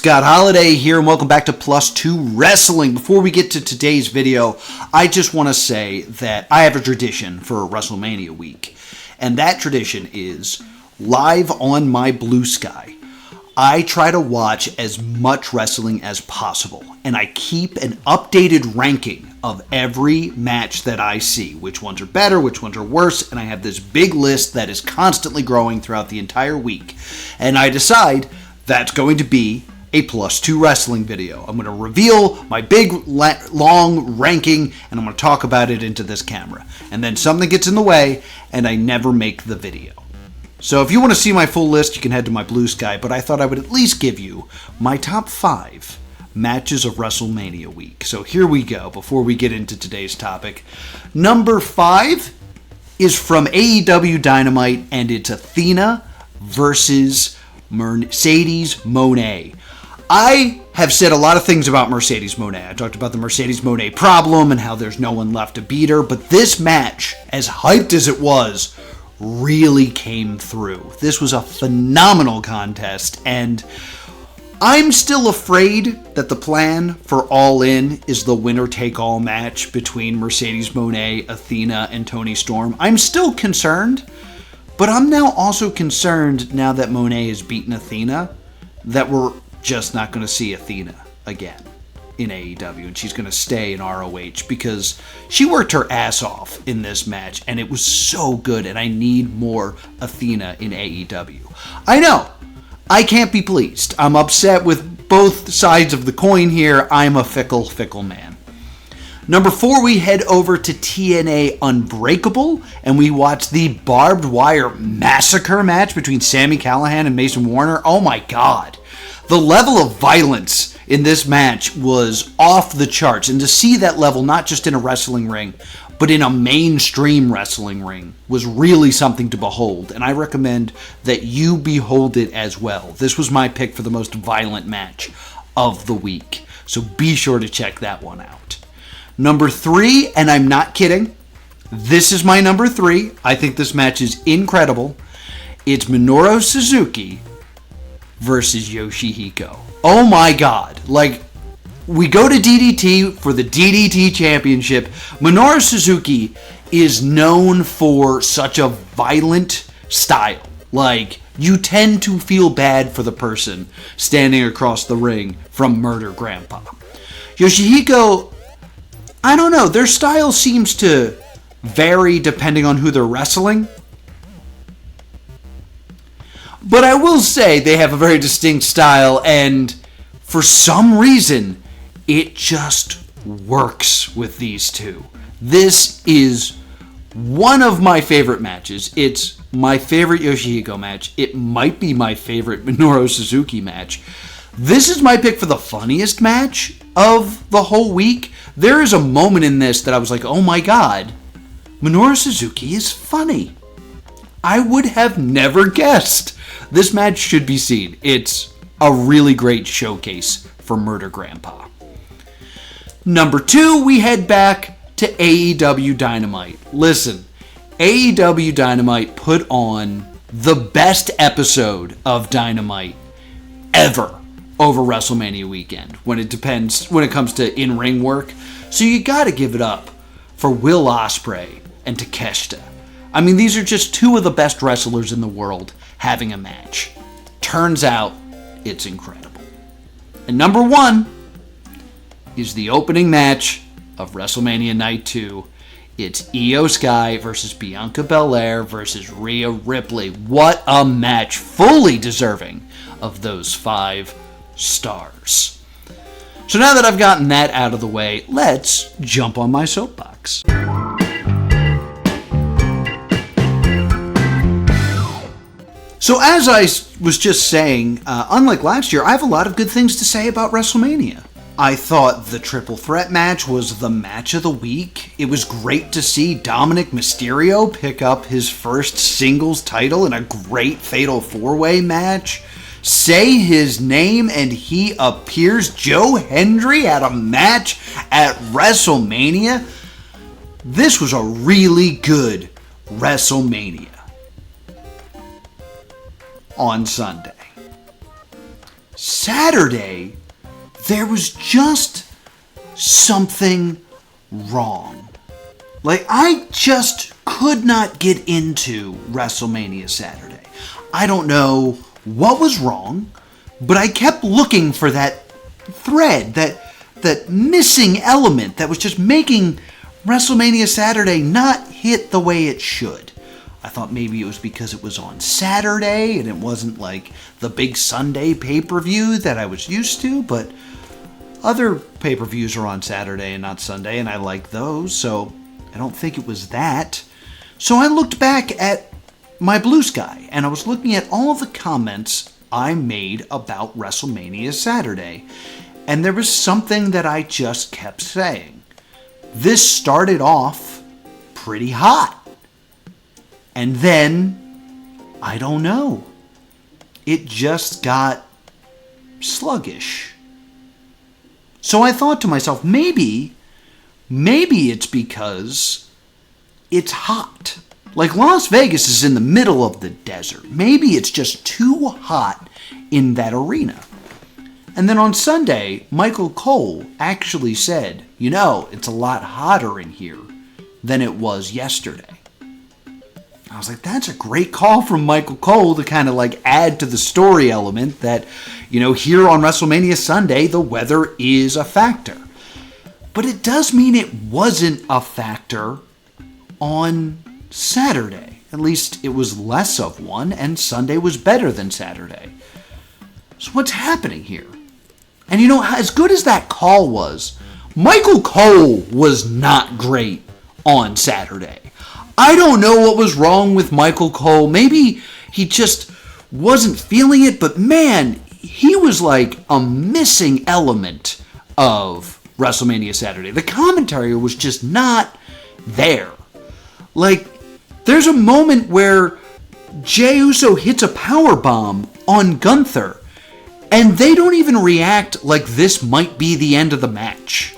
Scott Holiday here, and welcome back to Plus 2 Wrestling. Before we get to today's video, I just want to say that I have a tradition for WrestleMania week, and that tradition is live on my Blue Sky. I try to watch as much wrestling as possible, and I keep an updated ranking of every match that I see. Which ones are better, which ones are worse, and I have this big list that is constantly growing throughout the entire week. And I decide that's going to be a Plus 2 wrestling video. I'm going to reveal my big, long ranking, and I'm going to talk about it into this camera. And then something gets in the way, and I never make the video. So if you want to see my full list, you can head to my Blue Sky, but I thought I would at least give you my top 5 matches of WrestleMania week. So here we go, before we get into today's topic. Number 5 is from AEW Dynamite, and it's Athena versus Mercedes Moné. I have said a lot of things about Mercedes Moné. I talked about the Mercedes Moné problem and how there's no one left to beat her, but this match, as hyped as it was, really came through. This was a phenomenal contest, and I'm still afraid that the plan for All In is the winner-take-all match between Mercedes Moné, Athena, and Toni Storm. I'm still concerned, but I'm now also concerned, now that Moné has beaten Athena, that we're just not going to see Athena again in AEW, and she's going to stay in ROH, because she worked her ass off in this match, and it was so good, and I need more Athena in AEW. I know, I can't be pleased. I'm upset with both sides of the coin here. I'm a fickle, fickle man. Number 4, we head over to TNA Unbreakable, and we watch the barbed wire massacre match between Sami Callihan and Mason Warner. Oh my god. The level of violence in this match was off the charts, and to see that level not just in a wrestling ring, but in a mainstream wrestling ring was really something to behold, and I recommend that you behold it as well. This was my pick for the most violent match of the week, so be sure to check that one out. Number 3, and I'm not kidding, this is my number 3. I think this match is incredible. It's Minoru Suzuki versus Yoshihiko. Oh my god. Like, we go to DDT for the DDT Championship. Minoru Suzuki is known for such a violent style. Like, you tend to feel bad for the person standing across the ring from Murder Grandpa. Yoshihiko, I don't know, their style seems to vary depending on who they're wrestling. But I will say they have a very distinct style, and for some reason, it just works with these two. This is one of my favorite matches. It's my favorite Yoshihiko match. It might be my favorite Minoru Suzuki match. This is my pick for the funniest match of the whole week. There is a moment in this that I was like, oh my god, Minoru Suzuki is funny. I would have never guessed. This match should be seen. It's a really great showcase for Murder Grandpa. Number 2, we head back to AEW Dynamite. Listen, AEW Dynamite put on the best episode of Dynamite ever over WrestleMania weekend when it comes to in-ring work. So you gotta give it up for Will Ospreay and Takeshita. I mean, these are just 2 of the best wrestlers in the world having a match. Turns out, it's incredible. And number 1 is the opening match of WrestleMania Night 2. It's Io Sky versus Bianca Belair versus Rhea Ripley. What a match, fully deserving of those 5 stars. So now that I've gotten that out of the way, let's jump on my soapbox. So as I was just saying, unlike last year, I have a lot of good things to say about WrestleMania. I thought the Triple Threat match was the match of the week. It was great to see Dominic Mysterio pick up his first singles title in a great Fatal 4-Way match. Say his name and he appears. Joe Hendry had a match at WrestleMania. This was a really good WrestleMania on Sunday. Saturday, there was just something wrong. Like, I just could not get into WrestleMania Saturday. I don't know what was wrong, but I kept looking for that thread, that missing element that was just making WrestleMania Saturday not hit the way it should. I thought maybe it was because it was on Saturday and it wasn't like the big Sunday pay-per-view that I was used to, but other pay-per-views are on Saturday and not Sunday, and I like those, so I don't think it was that. So I looked back at my Blue Sky, and I was looking at all the comments I made about WrestleMania Saturday, and there was something that I just kept saying. This started off pretty hot. And then, I don't know, it just got sluggish. So I thought to myself, maybe it's because it's hot. Like, Las Vegas is in the middle of the desert. Maybe it's just too hot in that arena. And then on Sunday, Michael Cole actually said, it's a lot hotter in here than it was yesterday. I was like, that's a great call from Michael Cole to kind of like add to the story element that, here on WrestleMania Sunday, the weather is a factor. But it does mean it wasn't a factor on Saturday. At least it was less of one, and Sunday was better than Saturday. So what's happening here? And as good as that call was, Michael Cole was not great on Saturday. I don't know what was wrong with Michael Cole. Maybe he just wasn't feeling it, but man, he was like a missing element of WrestleMania Saturday. The commentary was just not there. Like, there's a moment where Jey Uso hits a powerbomb on Gunther, and they don't even react like this might be the end of the match.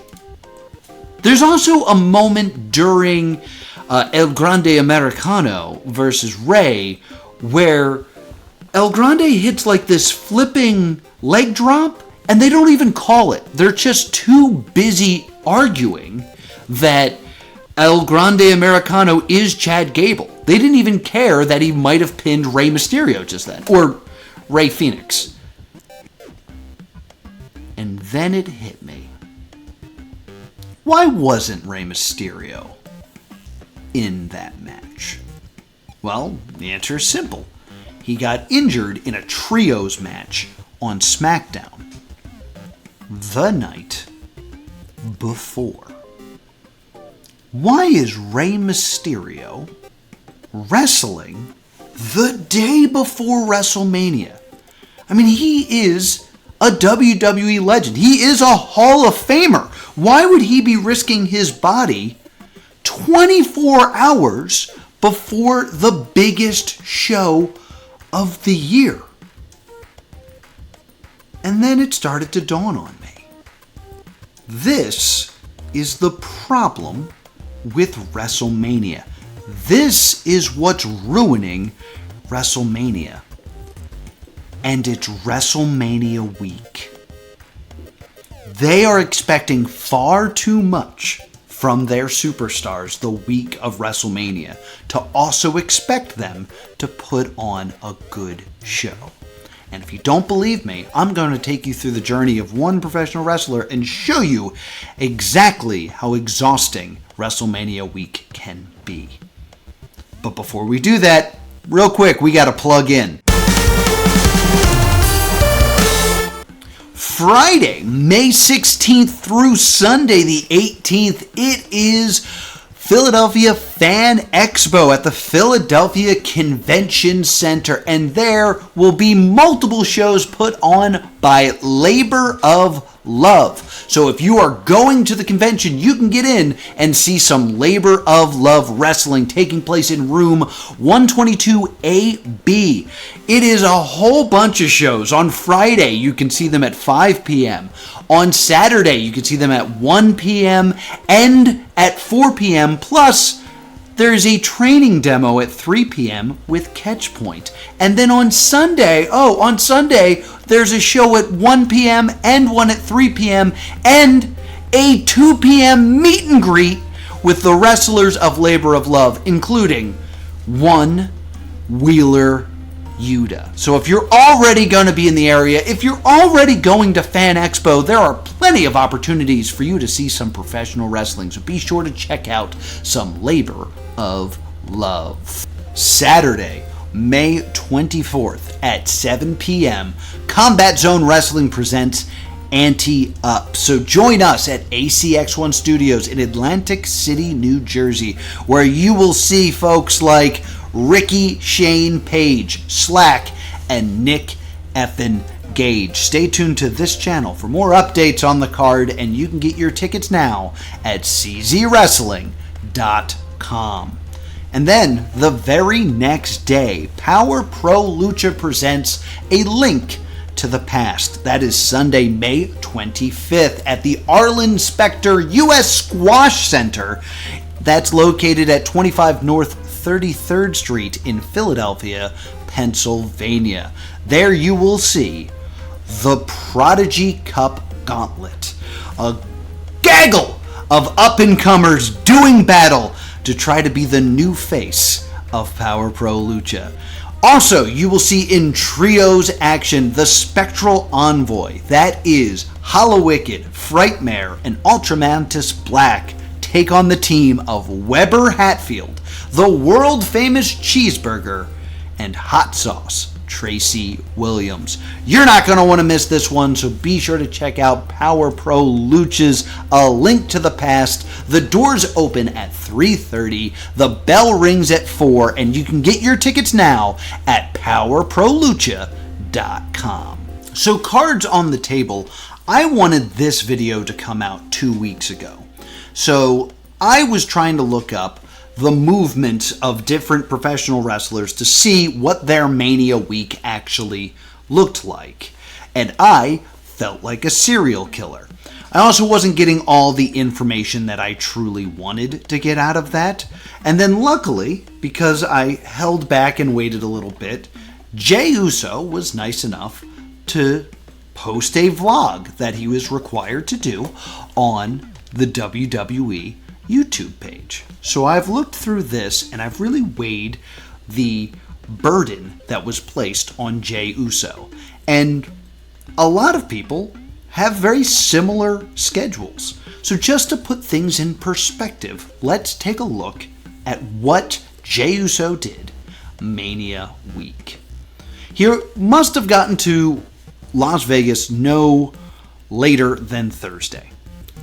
There's also a moment during El Grande Americano versus Rey where El Grande hits like this flipping leg drop, and they don't even call it. They're just too busy arguing that El Grande Americano is Chad Gable. They didn't even care that he might have pinned Rey Mysterio just then, or Rey Fenix. And then it hit me. Why wasn't Rey Mysterio in that match? Well, the answer is simple. He got injured in a trios match on SmackDown the night before. Why is Rey Mysterio wrestling the day before WrestleMania? I mean, he is a WWE legend. He is a Hall of Famer. Why would he be risking his body 24 hours before the biggest show of the year? And then it started to dawn on me. This is the problem with WrestleMania. This is what's ruining WrestleMania. And it's WrestleMania week. They are expecting far too much from their superstars the week of WrestleMania to also expect them to put on a good show. And if you don't believe me, I'm going to take you through the journey of one professional wrestler and show you exactly how exhausting WrestleMania week can be. But before we do that, real quick, we got to plug in. Friday, May 16th through Sunday, the 18th, it is Philadelphia Fan Expo at the Philadelphia Convention Center, and there will be multiple shows put on by Labor of Love. So if you are going to the convention, you can get in and see some Labor of Love wrestling taking place in room 122AB. It is a whole bunch of shows. On Friday, you can see them at 5 p.m. On Saturday, you can see them at 1 p.m. and at 4 p.m. Plus, There is a training demo at 3 p.m. with Catchpoint. And then on Sunday, there's a show at 1 p.m. and one at 3 p.m. and a 2 p.m. meet and greet with the wrestlers of Labor of Love, including one Wheeler Yuta. So if you're already going to be in the area, if you're already going to Fan Expo, there are plenty of opportunities for you to see some professional wrestling. So be sure to check out some Labor of Love. Saturday, May 24th at 7 p.m., Combat Zone Wrestling presents Ante Up. So join us at ACX1 Studios in Atlantic City, New Jersey, where you will see folks like Ricky Shane Page, Slack, and Nick effin Gage. Stay tuned to this channel for more updates on the card, and you can get your tickets now at czwrestling.com. And then the very next day, Power Pro Lucha presents A Link to the Past. That is Sunday, May 25th at the Arlen Specter U.S. Squash Center. That's located at 25 North 33rd Street in Philadelphia, Pennsylvania. There you will see the Prodigy Cup Gauntlet, a gaggle of up-and-comers doing battle to try to be the new face of Power Pro Lucha. Also, you will see in trios action the Spectral Envoy. That is Hollowicked, Frightmare, and Ultramantis Black take on the team of Weber Hatfield, the world-famous Cheeseburger, and Hot Sauce Tracy Williams. You're not going to want to miss this one, so be sure to check out Power Pro Lucha's A Link to the Past. The doors open at 3:30, the bell rings at 4, and you can get your tickets now at powerprolucha.com. So cards on the table, I wanted this video to come out 2 weeks ago. So I was trying to look up the movement of different professional wrestlers to see what their Mania week actually looked like. And I felt like a serial killer. I also wasn't getting all the information that I truly wanted to get out of that. And then luckily, because I held back and waited a little bit, Jey Uso was nice enough to post a vlog that he was required to do on the WWE YouTube page. So I've looked through this and I've really weighed the burden that was placed on Jey Uso. And a lot of people have very similar schedules. So just to put things in perspective, let's take a look at what Jey Uso did Mania week. He must have gotten to Las Vegas no later than Thursday,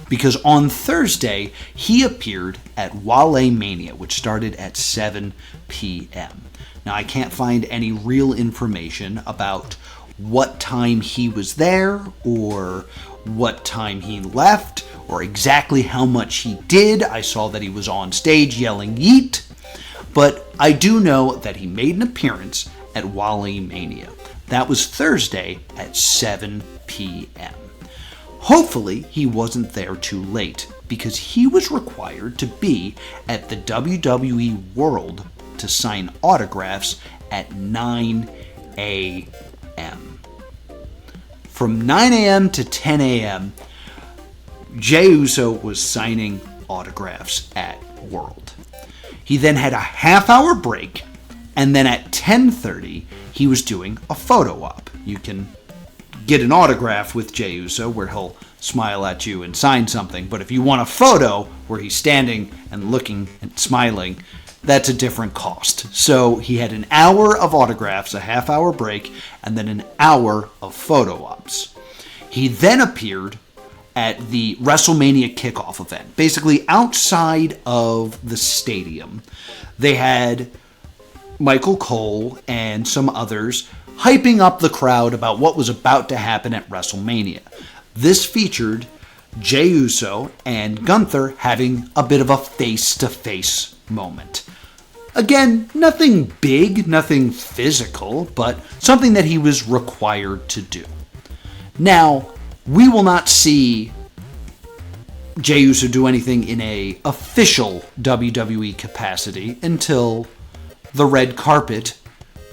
because on Thursday, he appeared at Wale Mania, which started at 7 p.m. Now, I can't find any real information about what time he was there, or what time he left, or exactly how much he did. I saw that he was on stage yelling "Yeet," but I do know that he made an appearance at Wale Mania. That was Thursday at 7 p.m. Hopefully, he wasn't there too late, because he was required to be at the WWE World to sign autographs at 9 a.m. From 9 a.m. to 10 a.m., Jey Uso was signing autographs at World. He then had a half-hour break, and then at 10:30, he was doing a photo op. You can get an autograph with Jey Uso where he'll smile at you and sign something, but if you want a photo where he's standing and looking and smiling, that's a different cost. So he had an hour of autographs, a half-hour break, and then an hour of photo ops. He then appeared at the WrestleMania kickoff event, basically outside of the stadium. They had Michael Cole and some others hyping up the crowd about what was about to happen at WrestleMania. This featured Jey Uso and Gunther having a bit of a face-to-face moment. Again, nothing big, nothing physical, but something that he was required to do. Now, we will not see Jey Uso do anything in a official WWE capacity until the red carpet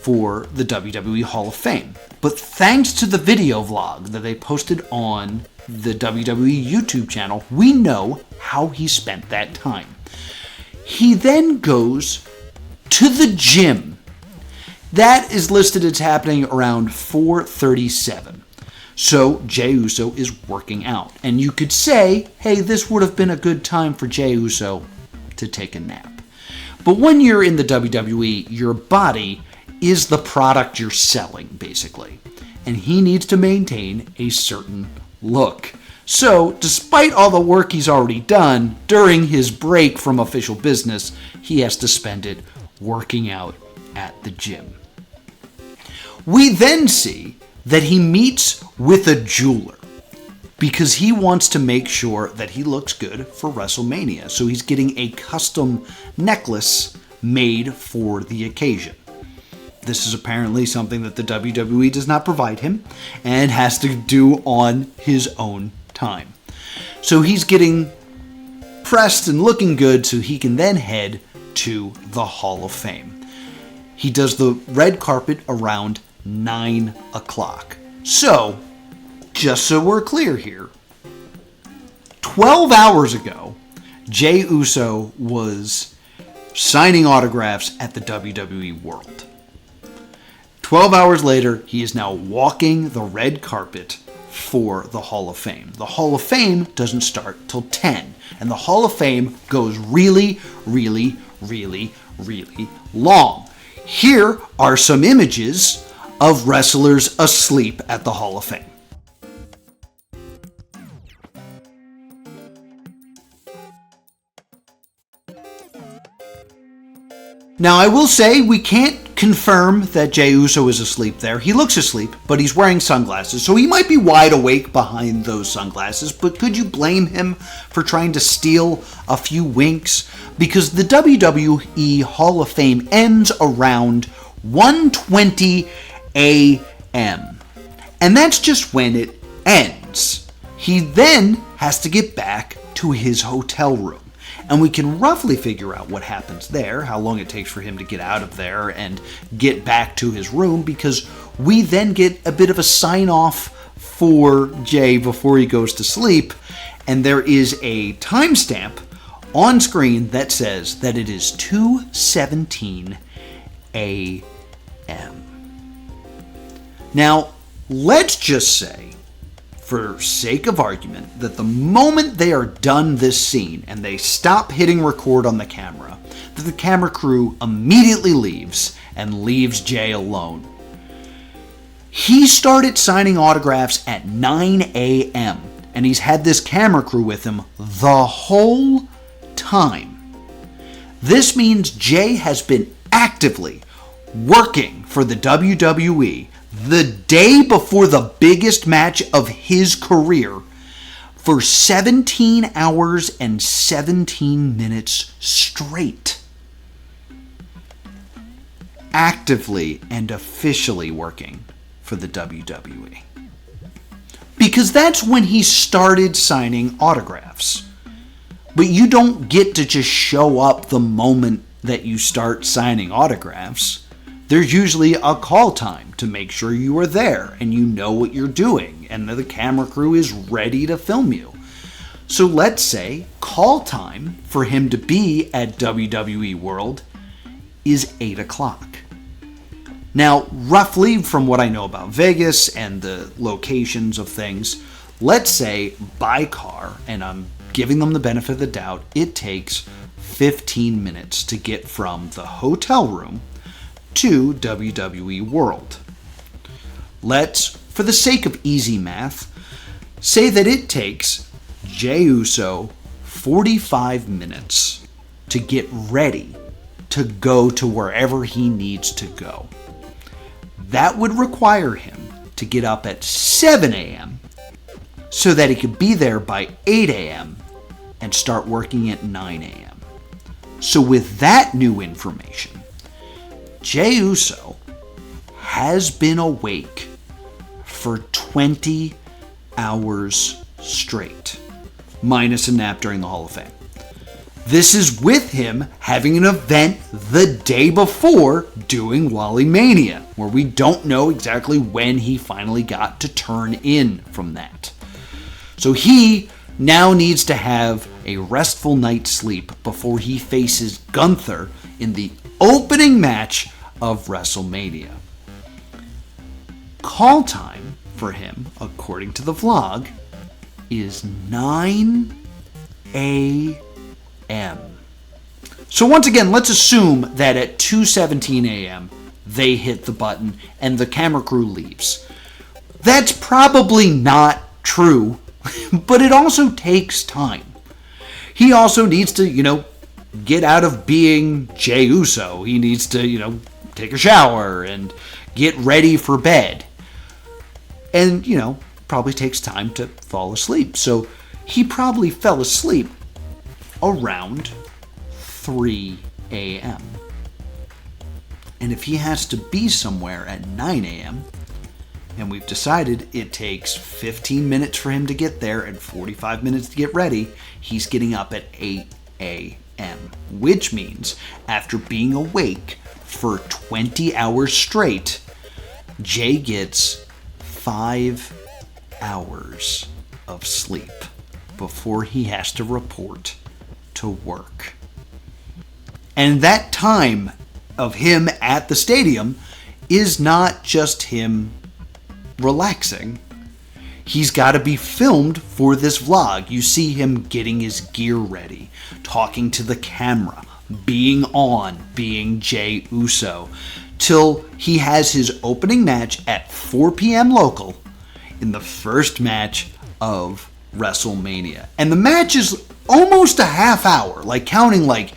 for the WWE Hall of Fame. But thanks to the video vlog that they posted on the WWE YouTube channel, we know how he spent that time. He then goes to the gym. That is listed as happening around 4:37. So Jey Uso is working out. And you could say, hey, this would have been a good time for Jey Uso to take a nap. But when you're in the WWE, your body is the product you're selling, basically. And he needs to maintain a certain look. So, despite all the work he's already done, during his break from official business, he has to spend it working out at the gym. We then see that he meets with a jeweler because he wants to make sure that he looks good for WrestleMania. So he's getting a custom necklace made for the occasion. This is apparently something that the WWE does not provide him and has to do on his own time. So he's getting pressed and looking good so he can then head to the Hall of Fame. He does the red carpet around 9 o'clock. So, just so we're clear here, 12 hours ago, Jey Uso was signing autographs at the WWE World. 12 hours later, he is now walking the red carpet for the Hall of Fame. The Hall of Fame doesn't start till 10, and the Hall of Fame goes really, really, really, really long. Here are some images of wrestlers asleep at the Hall of Fame. Now, I will say we can't confirm that Jey Uso is asleep there. He looks asleep, but he's wearing sunglasses, so he might be wide awake behind those sunglasses, but could you blame him for trying to steal a few winks? Because the WWE Hall of Fame ends around 1:20 a.m. And that's just when it ends. He then has to get back to his hotel room. And we can roughly figure out what happens there, how long it takes for him to get out of there and get back to his room, because we then get a bit of a sign-off for Jey before he goes to sleep, and there is a timestamp on screen that says that it is 2:17 a.m. Now, let's just say, for sake of argument, that the moment they are done this scene and they stop hitting record on the camera, that the camera crew immediately leaves and leaves Jey alone. He started signing autographs at 9 a.m. and he's had this camera crew with him the whole time. This means Jey has been actively working for the WWE the day before the biggest match of his career for 17 hours and 17 minutes straight. Actively and officially working for the WWE. Because that's when he started signing autographs. But you don't get to just show up the moment that you start signing autographs. There's usually a call time to make sure you are there and you know what you're doing and that the camera crew is ready to film you. So let's say call time for him to be at WWE World is 8 o'clock. Now, roughly from what I know about Vegas and the locations of things, let's say by car, and I'm giving them the benefit of the doubt, it takes 15 minutes to get from the hotel room to WWE World. Let's, for the sake of easy math, say that it takes Jey Uso 45 minutes to get ready to go to wherever he needs to go. That would require him to get up at 7 a.m. so that he could be there by 8 a.m. and start working at 9 a.m. So with that new information, Jey Uso has been awake for 20 hours straight. minus a nap during the Hall of Fame. This is with him having an event the day before doing Wally Mania, where we don't know exactly when he finally got to turn in from that. So he now needs to have a restful night's sleep before he faces Gunther in the opening match of WrestleMania. Call time for him, according to the vlog, is 9 a.m. So once again, let's assume that at 2:17 a.m. they hit the button and the camera crew leaves. That's probably not true, but it also takes time. He also needs to, get out of being Jey Uso. He needs to, take a shower and get ready for bed. And, probably takes time to fall asleep. So he probably fell asleep around 3 a.m. And if he has to be somewhere at 9 a.m., and we've decided it takes 15 minutes for him to get there and 45 minutes to get ready, he's getting up at 8 a.m., which means after being awake for 20 hours straight, Jey gets 5 hours of sleep before he has to report to work. And that time of him at the stadium is not just him relaxing. He's got to be filmed for this vlog. You see him getting his gear ready, talking to the camera, being Jey Uso, till he has his opening match at 4 p.m. local in the first match of WrestleMania. And the match is almost a half hour, counting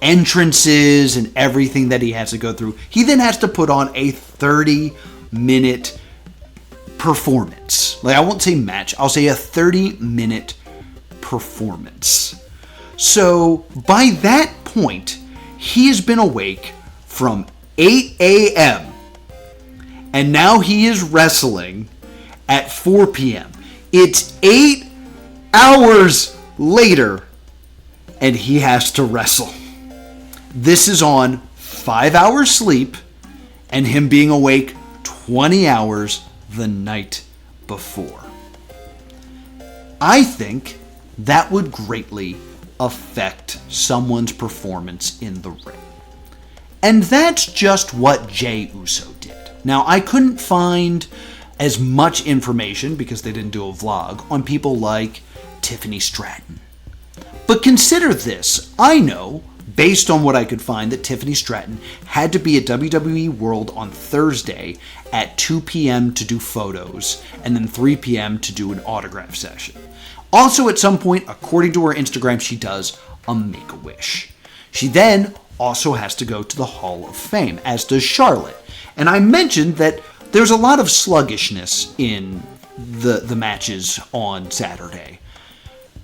entrances and everything that he has to go through. He then has to put on a 30-minute performance. I won't say match, I'll say a 30-minute performance. So by that point, he has been awake from 8 a.m. and now he is wrestling at 4 p.m. It's 8 hours later and he has to wrestle. This is on 5 hours sleep and him being awake 20 hours the night before. I think that would greatly affect someone's performance in the ring. And that's just what Jey Uso did. Now, I couldn't find as much information, because they didn't do a vlog, on people like Tiffany Stratton. But consider this. I know, based on what I could find, that Tiffany Stratton had to be at WWE World on Thursday at 2 p.m. to do photos, and then 3 p.m. to do an autograph session. Also, at some point, according to her Instagram, she does a Make-A-Wish. She then also has to go to the Hall of Fame, as does Charlotte. And I mentioned that there's a lot of sluggishness in the matches on Saturday.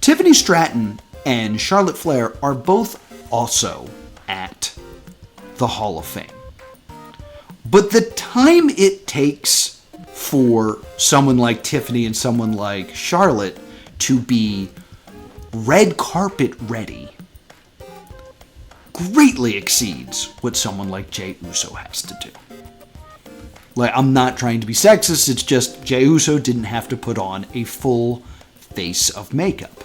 Tiffany Stratton and Charlotte Flair are both also at the Hall of Fame. But the time it takes for someone like Tiffany and someone like Charlotte to be red carpet ready greatly exceeds what someone like Jey Uso has to do. I'm not trying to be sexist, it's just Jey Uso didn't have to put on a full face of makeup.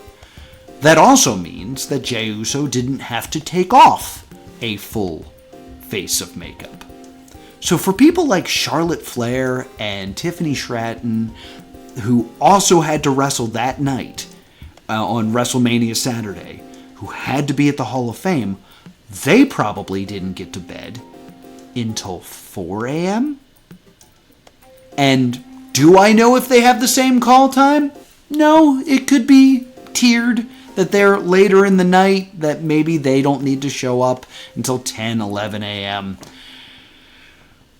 That also means that Jey Uso didn't have to take off a full face of makeup. So for people like Charlotte Flair and Tiffany Stratton, who also had to wrestle that night on WrestleMania Saturday, who had to be at the Hall of Fame, they probably didn't get to bed until 4 a.m.? And do I know if they have the same call time? No, it could be tiered, that they're later in the night, that maybe they don't need to show up until 10, 11 a.m.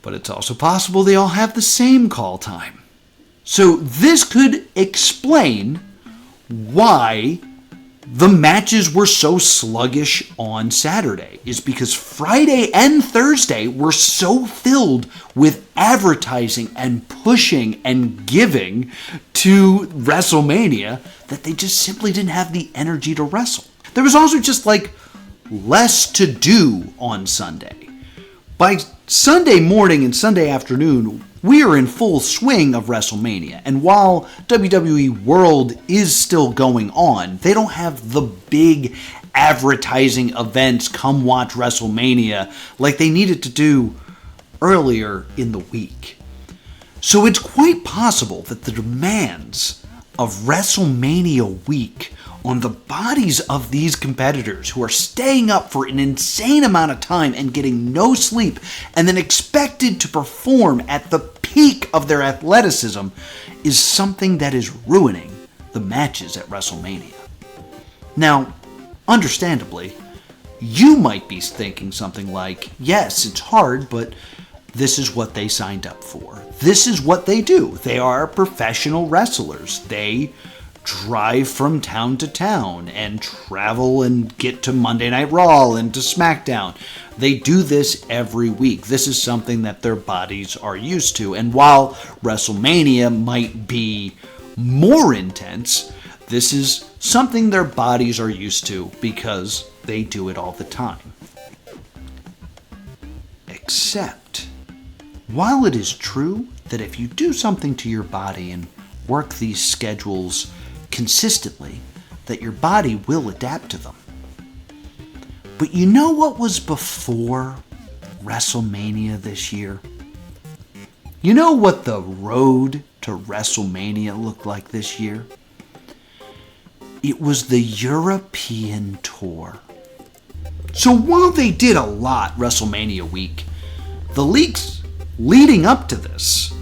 But it's also possible they all have the same call time. So this could explain why the matches were so sluggish on Saturday is because Friday and Thursday were so filled with advertising and pushing and giving to WrestleMania that they just simply didn't have the energy to wrestle. There was also just like less to do on Sunday. By Sunday morning and Sunday afternoon, we are in full swing of WrestleMania, and while WWE World is still going on, they don't have the big advertising events, come watch WrestleMania, like they needed to do earlier in the week. So it's quite possible that the demands of WrestleMania week on the bodies of these competitors who are staying up for an insane amount of time and getting no sleep and then expected to perform at the peak of their athleticism is something that is ruining the matches at WrestleMania. Now, understandably, you might be thinking something like, yes, it's hard, but this is what they signed up for. This is what they do. They are professional wrestlers. They drive from town to town and travel and get to Monday Night Raw and to SmackDown. They do this every week. This is something that their bodies are used to. And while WrestleMania might be more intense, this is something their bodies are used to because they do it all the time. Except, while it is true that if you do something to your body and work these schedules consistently, that your body will adapt to them. But you know what was before WrestleMania this year? You know what the road to WrestleMania looked like this year? It was the European tour. So while they did a lot WrestleMania week, the weeks leading up to this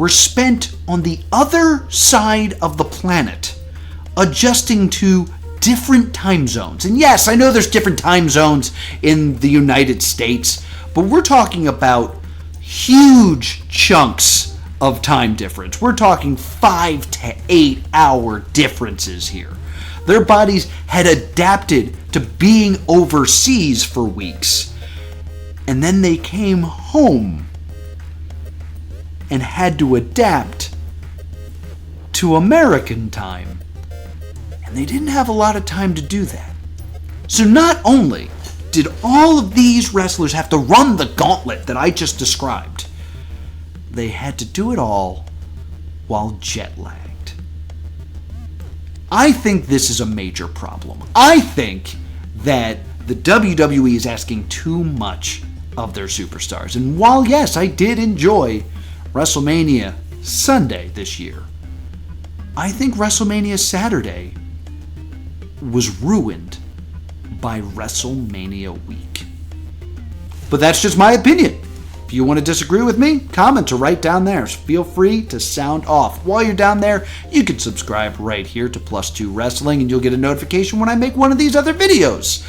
were spent on the other side of the planet, adjusting to different time zones. And yes, I know there's different time zones in the United States, but we're talking about huge chunks of time difference. We're talking 5 to 8 hour differences here. Their bodies had adapted to being overseas for weeks, and then they came home and had to adapt to American time. And they didn't have a lot of time to do that. So not only did all of these wrestlers have to run the gauntlet that I just described, they had to do it all while jet lagged. I think this is a major problem. I think that the WWE is asking too much of their superstars. And while, yes, I did enjoy WrestleMania Sunday this year, I think WrestleMania Saturday was ruined by WrestleMania week. But that's just my opinion. If you want to disagree with me, comment or write down there. So feel free to sound off. While you're down there, you can subscribe right here to Plus2 Wrestling and you'll get a notification when I make one of these other videos.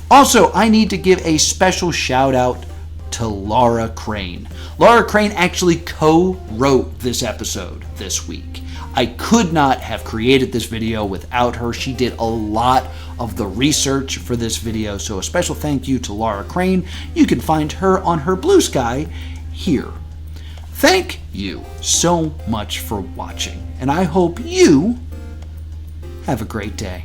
Also, I need to give a special shout out to Laura Crane. Laura Crane actually co-wrote this episode this week. I could not have created this video without her. She did a lot of the research for this video, so a special thank you to Laura Crane. You can find her on her Blue Sky here. Thank you so much for watching, and I hope you have a great day.